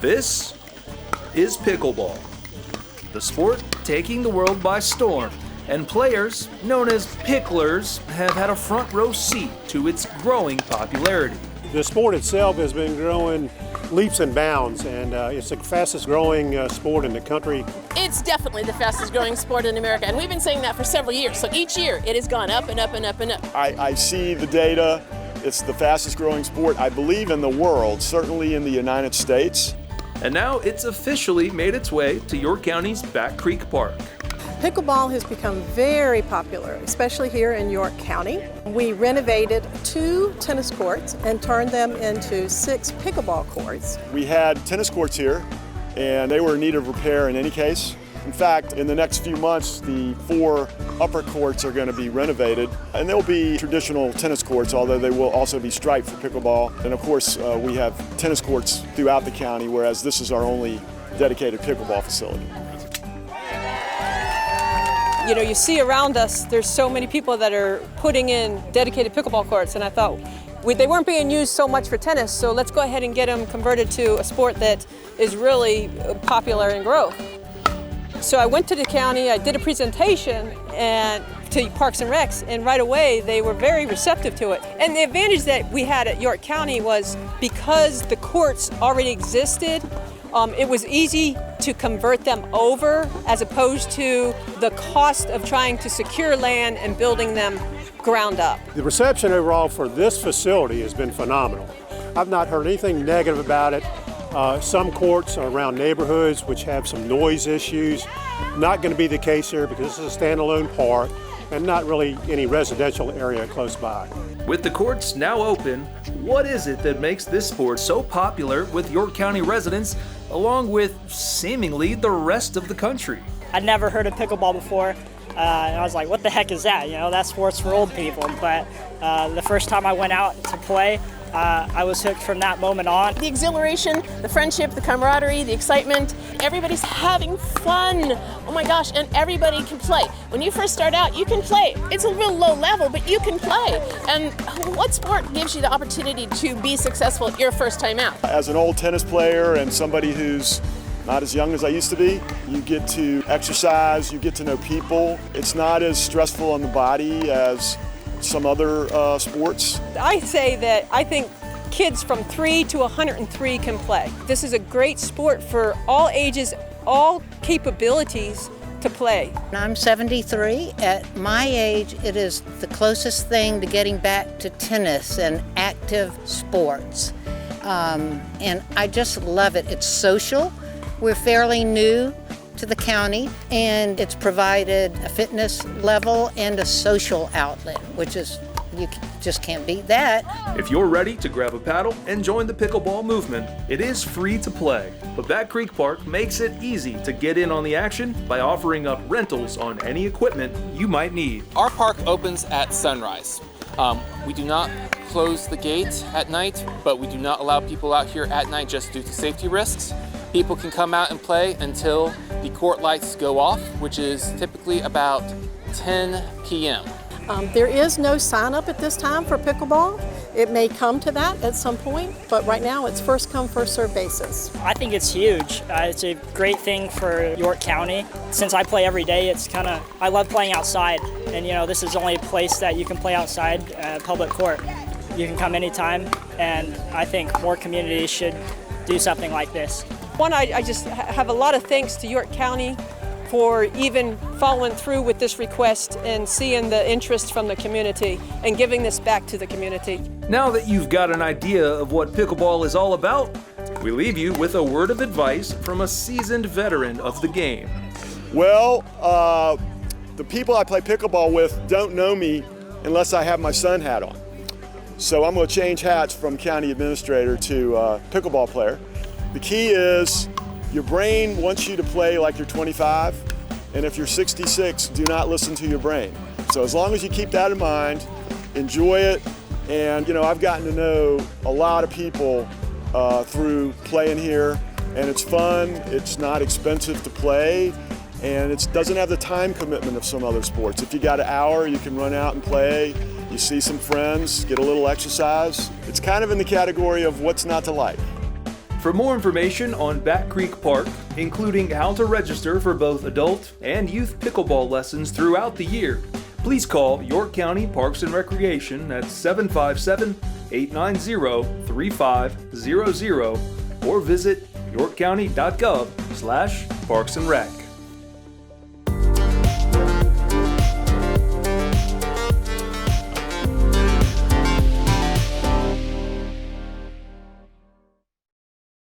This is pickleball, the sport taking the world by storm, and players known as picklers have had a front row seat to its growing popularity. The sport itself has been growing leaps and bounds, and it's the fastest growing sport in the country. It's definitely the fastest growing sport in America, and we've been saying that for several years. So each year it has gone up and up and up and up. I see the data. It's the fastest growing sport, I believe, in the world, certainly in the United States. And now it's officially made its way to York County's Back Creek Park. Pickleball has become very popular, especially here in York County. We renovated 2 tennis courts and turned them into 6 pickleball courts. We had tennis courts here, and they were in need of repair in any case. In fact, in the next few months, the 4 upper courts are going to be renovated, and they'll be traditional tennis courts, although they will also be striped for pickleball. And of course, we have tennis courts throughout the county, whereas this is our only dedicated pickleball facility. You know, you see around us, there's so many people that are putting in dedicated pickleball courts, and I thought they weren't being used so much for tennis, so let's go ahead and get them converted to a sport that is really popular in growth. So I went to the county, I did a presentation and to Parks and Recs, and right away they were very receptive to it. And the advantage that we had at York County was because the courts already existed, it was easy to convert them over as opposed to the cost of trying to secure land and building them ground up. The reception overall for this facility has been phenomenal. I've not heard anything negative about it. Some courts are around neighborhoods which have some noise issues. Not going to be the case here because this is a standalone park and not really any residential area close by. With the courts now open, what is it that makes this sport so popular with York County residents, along with seemingly the rest of the country? I'd never heard of pickleball before, and I was like, what the heck is that? You know, that's sports for old people. But the first time I went out to play, I was hooked from that moment on. The exhilaration, the friendship, the camaraderie, the excitement, everybody's having fun. Oh my gosh, and everybody can play. When you first start out, you can play. It's a real low level, but you can play. And what sport gives you the opportunity to be successful your first time out? As an old tennis player and somebody who's not as young as I used to be, you get to exercise, you get to know people. It's not as stressful on the body as some other sports. I say that I think kids from 3 to 103 can play. This is a great sport for all ages, all capabilities to play. I'm 73. At my age, it is the closest thing to getting back to tennis and active sports. And I just love it. It's social. We're fairly new to the county, and it's provided a fitness level and a social outlet, which is, you just can't beat that. If you're ready to grab a paddle and join the pickleball movement, it is free to play. But Back Creek Park makes it easy to get in on the action by offering up rentals on any equipment you might need. Our park opens at sunrise. We do not close the gate at night, but we do not allow people out here at night just due to safety risks. People can come out and play until the court lights go off, which is typically about 10 p.m. There is no sign up at this time for pickleball. It may come to that at some point, but right now it's first come, first served basis. I think it's huge. It's a great thing for York County. Since I play every day, I love playing outside. And you know, this is the only place that you can play outside, public court. You can come anytime, and I think more communities should do something like this. One, I just have a lot of thanks to York County for even following through with this request and seeing the interest from the community and giving this back to the community. Now that you've got an idea of what pickleball is all about, we leave you with a word of advice from a seasoned veteran of the game. Well, the people I play pickleball with don't know me unless I have my sun hat on. So I'm going to change hats from county administrator to pickleball player. The key is your brain wants you to play like you're 25, and if you're 66, do not listen to your brain. So as long as you keep that in mind, enjoy it. And you know, I've gotten to know a lot of people through playing here, and it's fun, it's not expensive to play, and it doesn't have the time commitment of some other sports. If you got an hour, you can run out and play, you see some friends, get a little exercise. It's kind of in the category of what's not to like. For more information on Bat Creek Park, including how to register for both adult and youth pickleball lessons throughout the year, please call York County Parks and Recreation at 757-890-3500 or visit yorkcounty.gov/parksandrec.